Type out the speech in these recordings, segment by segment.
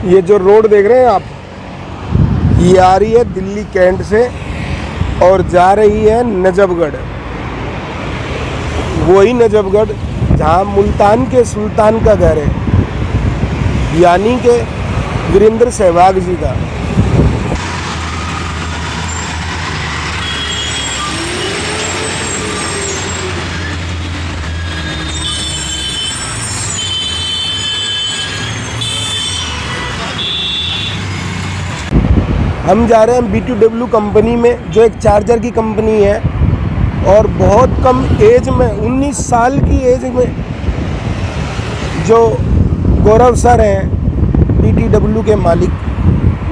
ये जो रोड देख रहे हैं आप, ये आ रही है दिल्ली कैंट से और जा रही है नजफगढ़। वही नजफगढ़ जहाँ मुल्तान के सुल्तान का घर है, यानी कि वीरेंद्र सहवाग जी का। हम जा रहे हैं B2W कंपनी में, जो एक चार्जर की कंपनी है और बहुत कम एज में, 19 साल की एज में, जो गौरव सर हैं B2W के मालिक,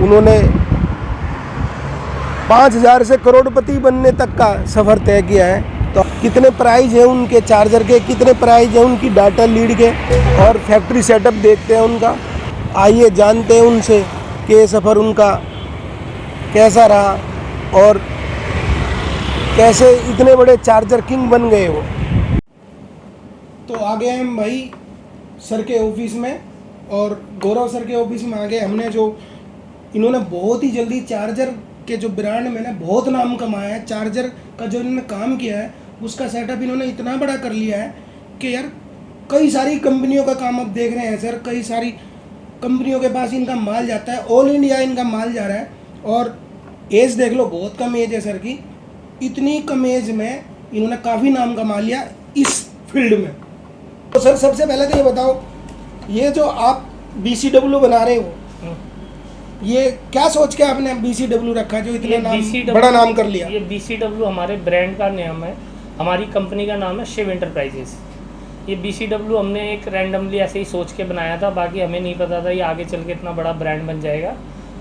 उन्होंने 5,000 से करोड़पति बनने तक का सफ़र तय किया है। तो कितने प्राइस हैं उनके चार्जर के, कितने प्राइस हैं उनकी डाटा लीड के, और फैक्ट्री सेटअप देखते हैं उनका। आइए जानते हैं उनसे कि ये सफ़र उनका कैसा रहा और कैसे इतने बड़े चार्जर किंग बन गए वो। तो आ गए हम भाई सर के ऑफिस में, और गौरव सर के ऑफिस में आ गए हमने। जो इन्होंने बहुत ही जल्दी चार्जर के जो ब्रांड में ना बहुत नाम कमाया है, चार्जर का जो इन्होंने काम किया है उसका सेटअप इन्होंने इतना बड़ा कर लिया है कि यार कई सारी कंपनियों का काम अब देख रहे हैं सर। कई सारी कंपनियों के पास इनका माल जाता है, ऑल इंडिया इनका माल जा रहा है। और एज देख लो, बहुत कम एज है सर की। इतनी कम एज में इन्होंने काफ़ी नाम कमा लिया इस फील्ड में। तो सर सबसे पहले तो ये बताओ, ये जो आप BCW बना रहे हो, ये क्या सोच के आपने BCW रखा जो इतने नाम बड़ा नाम कर लिया? ये BCW हमारे ब्रांड का नाम है, हमारी कंपनी का नाम है शिव एंटरप्राइजेस। ये BCW हमने एक रैंडमली ऐसे ही सोच के बनाया था, बाकी हमें नहीं पता था ये आगे चल के इतना बड़ा ब्रांड बन जाएगा।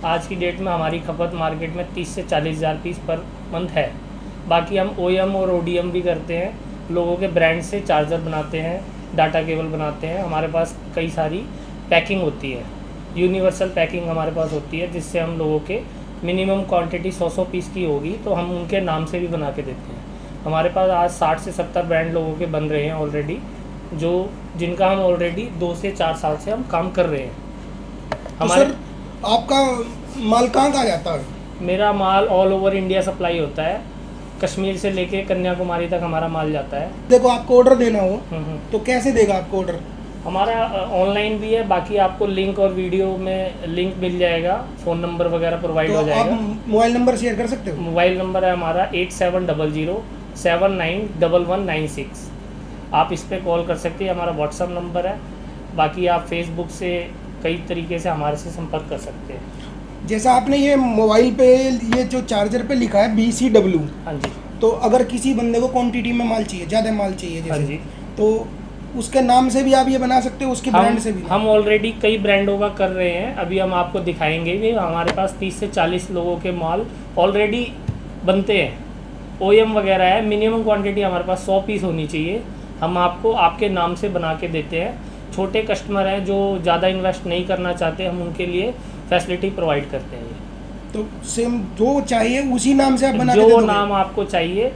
आज की डेट में हमारी खपत मार्केट में 30 से 40 हज़ार पीस पर मंथ है। बाकी हम OEM और ODM भी करते हैं, लोगों के ब्रांड से चार्जर बनाते हैं, डाटा केबल बनाते हैं। हमारे पास कई सारी पैकिंग होती है, यूनिवर्सल पैकिंग हमारे पास होती है, जिससे हम लोगों के मिनिमम क्वांटिटी 100 पीस की होगी तो हम उनके नाम से भी बना के देते हैं। हमारे पास आज 60 से 70 ब्रांड लोगों के बन रहे हैं ऑलरेडी, जो जिनका हम ऑलरेडी 2 से 4 साल से हम काम कर रहे हैं। हमारे तो आपका माल कहाँ कहाँ जाता है? मेरा माल ऑल ओवर इंडिया सप्लाई होता है, कश्मीर से लेके कन्याकुमारी तक हमारा माल जाता है। देखो आपको ऑर्डर देना हो तो कैसे देगा आपको ऑर्डर? हमारा ऑनलाइन भी है, बाकी आपको लिंक और वीडियो में लिंक मिल जाएगा, फ़ोन नंबर वगैरह प्रोवाइड हो जाएगा। आप मोबाइल नंबर शेयर कर सकते हो? मोबाइल नंबर है हमारा 8700791196। आप इस पर कॉल कर सकते हैं, हमारा व्हाट्सअप नंबर है। बाकी आप फेसबुक से कई तरीके से हमारे से संपर्क कर सकते हैं। जैसा आपने ये मोबाइल पे ये जो चार्जर पे लिखा है BCW, हाँ जी, तो अगर किसी बंदे को क्वांटिटी में माल चाहिए, ज़्यादा माल चाहिए जैसे, हाँ जी, तो उसके नाम से भी आप ये बना सकते हो, उसके ब्रांड से भी? हम ऑलरेडी कई ब्रांडों का कर रहे हैं, अभी हम आपको दिखाएंगे भी। हमारे पास 30 से 40 लोगों के माल ऑलरेडी बनते हैं, OEM वगैरह है। मिनिमम क्वांटिटी हमारे पास 100 पीस होनी चाहिए, हम आपको आपके नाम से बना के देते हैं। छोटे कस्टमर हैं जो ज़्यादा इन्वेस्ट नहीं करना चाहते, हम उनके लिए फैसिलिटी प्रोवाइड करते हैं। तो सेम जो चाहिए उसी नाम से आप बना के जो दोगे? नाम आपको चाहिए,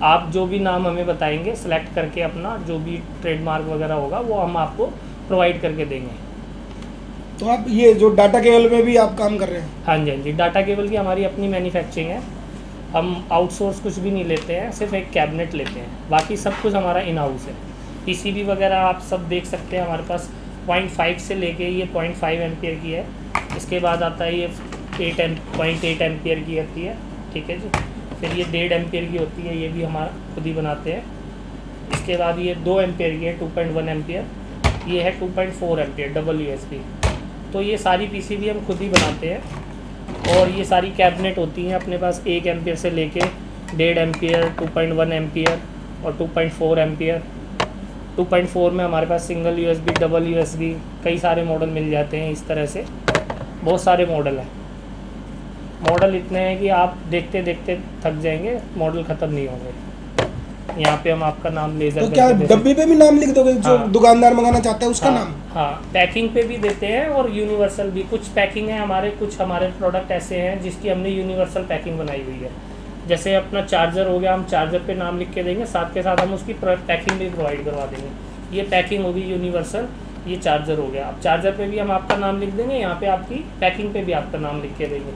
आप जो भी नाम हमें बताएंगे, सेलेक्ट करके अपना जो भी ट्रेडमार्क वगैरह होगा वो हम आपको प्रोवाइड करके देंगे। तो आप ये जो डाटा केबल में भी आप काम कर रहे हैं? हाँ जी, हाँ जी, डाटा केबल की हमारी अपनी मैन्युफैक्चरिंग है, हम आउटसोर्स कुछ भी नहीं लेते हैं, सिर्फ एक कैबिनेट लेते हैं, बाकी सब कुछ हमारा इन हाउस है। PCB वगैरह आप सब देख सकते हैं, हमारे पास 0.5 से लेके ये 0.5 एम्पियर की है। इसके बाद आता है ये 0.8 एम्पियर की आती है, ठीक है जी। फिर ये 1.5 एम्पियर की होती है, ये भी हमारा खुद ही बनाते हैं। इसके बाद ये 2 एम्पियर की है, 2.1 एम्पियर। ये है 2.4 एम्पियर डबल USB। तो ये सारी PCB हम खुद ही बनाते हैं। और ये सारी कैबिनेट होती हैं अपने पास 1 एम्पियर से लेके 1.5 एम्पियर, 2.1 एम्पियर और 2.4 एम्पियर। 2.4 में हमारे पास सिंगल USB, डबल USB, कई सारे मॉडल मिल जाते हैं। इस तरह से बहुत सारे मॉडल हैं। मॉडल इतने हैं कि आप देखते देखते थक जाएंगे, मॉडल ख़त्म नहीं होंगे। यहाँ पे हम आपका नाम लेज़र तो क्या डब्बे पे भी नाम लिख दोगे? जो हाँ, दुकानदार मंगाना चाहता है उसका हाँ, नाम? हाँ, पैकिंग पे भी देते हैं और यूनिवर्सल भी। कुछ पैकिंग है हमारे, कुछ हमारे प्रोडक्ट ऐसे हैं जिसकी हमने यूनिवर्सल पैकिंग बनाई हुई है। जैसे अपना चार्जर हो गया, हम चार्जर पे नाम लिख के देंगे, साथ के साथ हम उसकी पैकिंग भी प्रोवाइड करवा देंगे। ये पैकिंग होगी यूनिवर्सल, ये चार्जर हो गया। अब चार्जर पे भी हम आपका नाम लिख देंगे, यहाँ पे आपकी पैकिंग पे भी आपका नाम लिख के देंगे,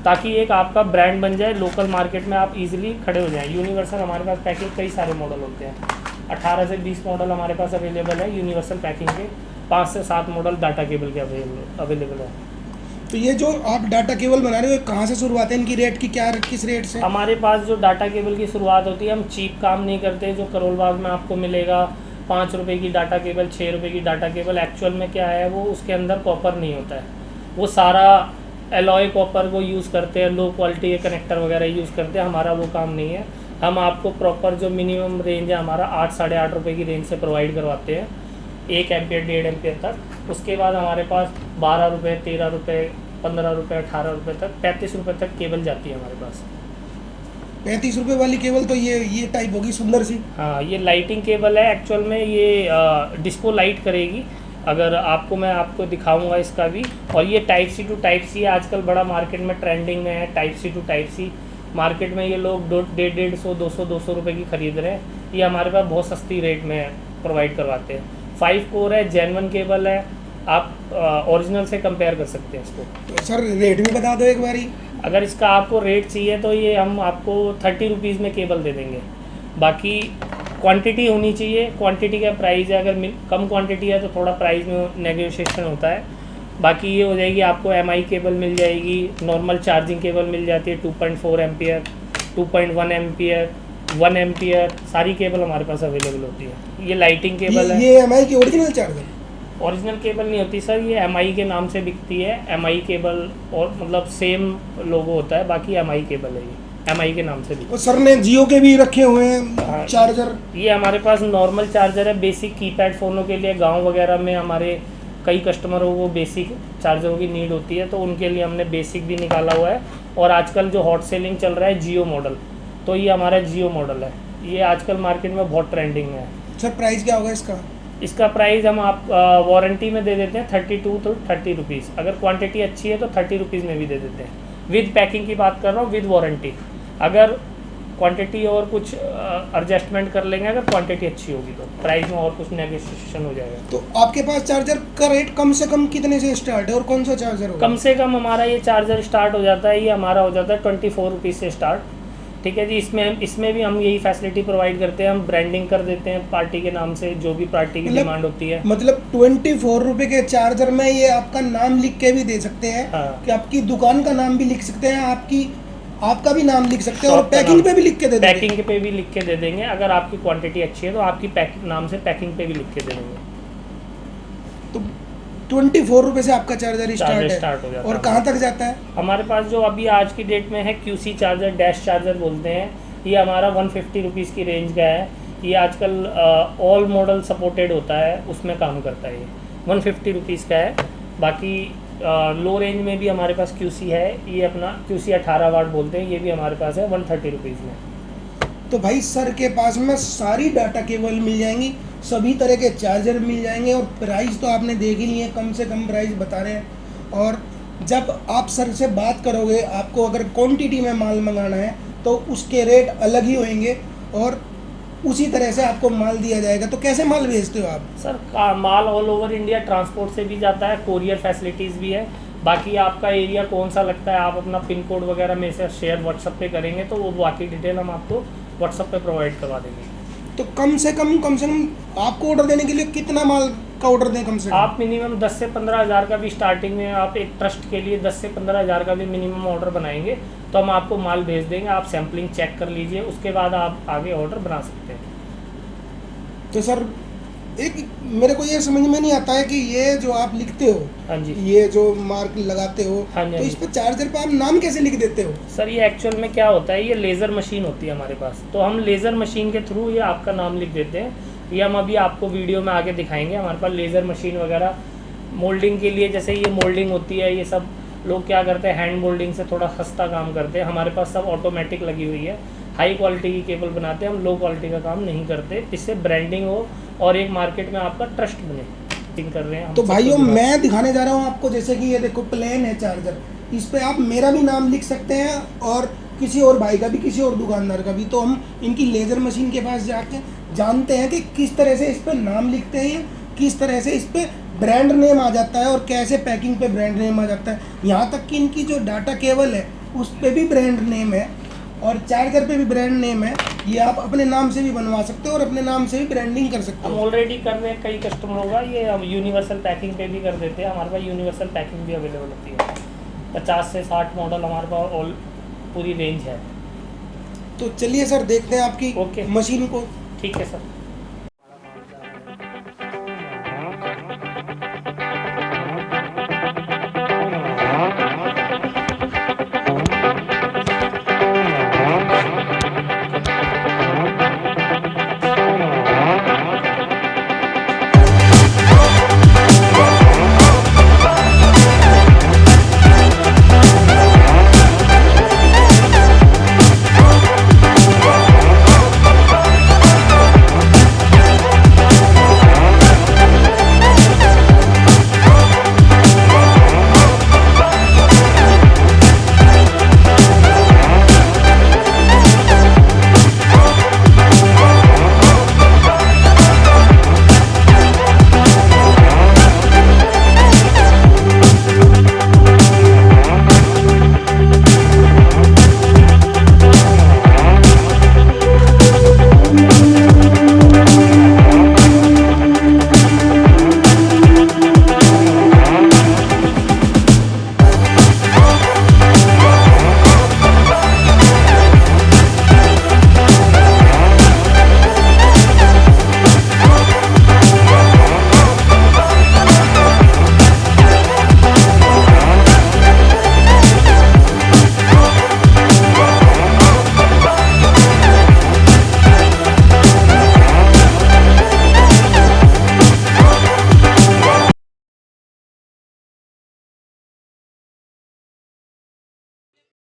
ताकि एक आपका ब्रांड बन जाए, लोकल मार्केट में आप इजीली खड़े हो जाएं। यूनिवर्सल हमारे पास पैकिंग कई सारे मॉडल होते हैं, 18 से 20 मॉडल हमारे पास अवेलेबल है यूनिवर्सल पैकिंग के, 5 से 7 मॉडल डाटा केबल के अवेलेबल है। तो ये जो आप डाटा केबल बना रहे हो कहाँ से शुरुआत है इनकी, रेट की क्या, किस रेट से? हमारे पास जो डाटा केबल की शुरुआत होती है, हम चीप काम नहीं करते। जो करोल बाग में आपको मिलेगा 5 रुपये की डाटा केबल, 6 रुपये की डाटा केबल, एक्चुअल में क्या है वो उसके अंदर कॉपर नहीं होता है, वो सारा एलॉय कॉपर वो यूज़ करते हैं, लो क्वालिटी के कनेक्टर वगैरह यूज़ करते हैं। हमारा वो काम नहीं है। हम आपको प्रॉपर जो मिनिमम रेंज है हमारा 8 साढ़े 8 रुपये की रेंज से प्रोवाइड करवाते हैं, 1 एम्पियर 1.5 एम्पियर तक। उसके बाद हमारे पास 12 रुपये, 13 रुपये, 15 रुपये, 18 रुपये तक, 35 रुपये तक केबल जाती है हमारे पास। 35 रुपये वाली केबल तो ये टाइप होगी सुंदर सी। हाँ, ये लाइटिंग केबल है एक्चुअल में, ये डिस्को लाइट करेगी। अगर आपको मैं दिखाऊंगा इसका भी। और ये type C to type C आजकल बड़ा मार्केट में ट्रेंडिंग में है, type C to type C. Market में ये लोग 150, 200 रुपये की खरीद रहे हैं, ये हमारे पास बहुत सस्ती रेट में प्रोवाइड करवाते हैं। 5 कोर है, जेन्युइन केबल है, आप ओरिजिनल से कंपेयर कर सकते हैं इसको। तो सर रेट भी बता दो एक बारी। अगर इसका आपको रेट चाहिए तो ये हम आपको 30 रुपीज़ में केबल दे देंगे। बाकी क्वांटिटी होनी चाहिए, क्वांटिटी का प्राइस है, अगर कम क्वांटिटी है तो थोड़ा प्राइस में नेगोशिएशन होता है। बाकी ये हो जाएगी, आपको MI केबल मिल जाएगी, नॉर्मल चार्जिंग केबल मिल जाती है 2.4 एम्पियर, 2.1 एम्पियर, 1 एम्पियर, सारी केबल हमारे पास अवेलेबल होती है। ये लाइटिंग केबल है। ये MI की ओरिजिनल चार्जर? ओरिजिनल केबल नहीं होती सर, ये MI के नाम से बिकती है। MI केबल और मतलब सेम लोगो होता है, बाकी MI केबल है, ये MI के नाम से बिकती है। और सर ने जियो के भी रखे हुए हैं चार्जर? ये हमारे पास नॉर्मल चार्जर है, बेसिक कीपैड फ़ोनों के लिए। गांव वगैरह में हमारे कई कस्टमरों को बेसिक चार्जरों की नीड होती है, तो उनके लिए हमने बेसिक भी निकाला हुआ है। और आजकल जो हॉट सेलिंग चल रहा है जियो मॉडल, तो ये हमारा जियो मॉडल है, ये आजकल मार्केट में बहुत ट्रेंडिंग में है। सर प्राइस क्या होगा इसका? इसका प्राइस हम आप वारंटी में दे देते हैं 32 to 30 रुपीज़। अगर क्वांटिटी अच्छी है तो 30 रुपीज़ में भी दे देते हैं। विद पैकिंग की बात कर रहा हूँ, विद वारंटी। अगर क्वांटिटी और कुछ एडजस्टमेंट कर लेंगे, अगर क्वांटिटी अच्छी होगी तो प्राइस में और कुछ नेगोशिएशन हो जाएगा। तो आपके पास चार्जर का रेट कम से कम कितने से स्टार्ट है और कौन सा चार्जर होगा? कम से कम हमारा ये चार्जर स्टार्ट हो जाता है, ये हमारा हो जाता है 24 रुपीज़ से स्टार्ट। ठीक है जी। इसमें भी हम यही फैसिलिटी प्रोवाइड करते हैं, हम ब्रांडिंग कर देते हैं पार्टी के नाम से, जो भी पार्टी की डिमांड होती है। मतलब 24 रुपये के चार्जर में ये आपका नाम लिख के भी दे सकते हैं। हाँ। कि आपकी दुकान का नाम भी लिख सकते हैं, आपका भी नाम लिख सकते हैं, और पैकिंग पे भी लिख के दे देंगे। पैकिंग पे भी लिख के दे देंगे। अगर आपकी क्वांटिटी अच्छी है तो आपकी नाम से पैकिंग पे भी लिख के दे देंगे। तो 24 रुपये से आपका चार्जर स्टार्ट हो जाता है। और कहाँ तक जाता है? हमारे पास जो अभी आज की डेट में है QC चार्जर, डैश चार्जर बोलते हैं, ये हमारा 150 रुपीज़ की रेंज का है। ये आजकल ऑल मॉडल सपोर्टेड होता है, उसमें काम करता है। ये 150 रुपीज़ का है। बाकी लो रेंज में भी हमारे पास QC है, ये अपना QC 18 वाट बोलते हैं, ये भी हमारे पास है 130 रुपीज़ में। तो भाई सर के पास में सारी डाटा केबल मिल जाएंगी, सभी तरह के चार्जर मिल जाएंगे, और प्राइस तो आपने देख ही लिए, कम से कम प्राइस बता रहे हैं। और जब आप सर से बात करोगे, आपको अगर क्वांटिटी में माल मंगाना है तो उसके रेट अलग ही होंगे, और उसी तरह से आपको माल दिया जाएगा। तो कैसे माल भेजते हो आप? सर माल ऑल ओवर इंडिया ट्रांसपोर्ट से भी जाता है, कोरियर फैसिलिटीज़ भी है। बाकी आपका एरिया कौन सा लगता है, आप अपना पिन कोड वगैरह में से शेयर व्हाट्सअप पे करेंगे तो वो बाकी डिटेल हम आपको व्हाट्सअप पे प्रोवाइड करवा देंगे। तो कम से कम आपको ऑर्डर देने के लिए कितना माल का ऑर्डर दें? कम से कम आप मिनिमम 10 से 15 हज़ार का भी स्टार्टिंग में, आप एक ट्रस्ट के लिए 10 से 15 हज़ार का भी मिनिमम ऑर्डर बनाएंगे तो हम आपको माल भेज देंगे। आप सैम्पलिंग चेक कर लीजिए, उसके बाद आप आगे ऑर्डर बना सकते हैं। तो सर एक मेरे को ये समझ में नहीं आता है कि ये जो आप लिखते हो, हाँ जी, ये जो मार्क लगाते हो, हाँ जी, तो इस पर चार्जर पे आप नाम कैसे लिख देते हो? सर ये एक्चुअल में क्या होता है, ये लेज़र मशीन होती है हमारे पास, तो हम लेज़र मशीन के थ्रू ये आपका नाम लिख देते हैं। ये हम अभी आपको वीडियो में आगे दिखाएंगे। हमारे पास लेज़र मशीन वगैरह मोल्डिंग के लिए, जैसे ये मोल्डिंग होती है, ये सब लोग क्या करते हैं हैंड मोल्डिंग से थोड़ा सस्ता काम करते हैं। हमारे पास सब ऑटोमेटिक लगी हुई है, हाई क्वालिटी की केबल बनाते हैं हम, लो क्वालिटी का काम नहीं करते। इससे ब्रांडिंग हो और एक मार्केट में आपका ट्रस्ट बने कर रहे हैं। तो भाइयों मैं दिखाने जा रहा हूँ आपको, जैसे कि ये देखो प्लेन है चार्जर, इस पे आप मेरा भी नाम लिख सकते हैं और किसी और भाई का भी, किसी और दुकानदार का भी। तो हम इनकी लेज़र मशीन के पास जाके जानते हैं कि किस तरह से इस पे नाम लिखते हैं, किस तरह से इस पे ब्रांड नेम आ जाता है और कैसे पैकिंग पे ब्रांड नेम आ जाता है। यहाँ तक कि इनकी जो डाटा केबल है उस पे भी ब्रांड नेम है और चार्जर पे भी ब्रांड नेम है। ये आप अपने नाम से भी बनवा सकते हो और अपने नाम से भी ब्रांडिंग कर सकते हम हो। ऑलरेडी कर रहे हैं कई कस्टमरों का, ये हम यूनिवर्सल पैकिंग पे भी कर देते हैं। हमारे पास यूनिवर्सल पैकिंग भी अवेलेबल होती है। 50 से 60 मॉडल हमारे पास ऑल पूरी रेंज है। तो चलिए सर देखते हैं आपकी ओके। मशीन को। ठीक है सर।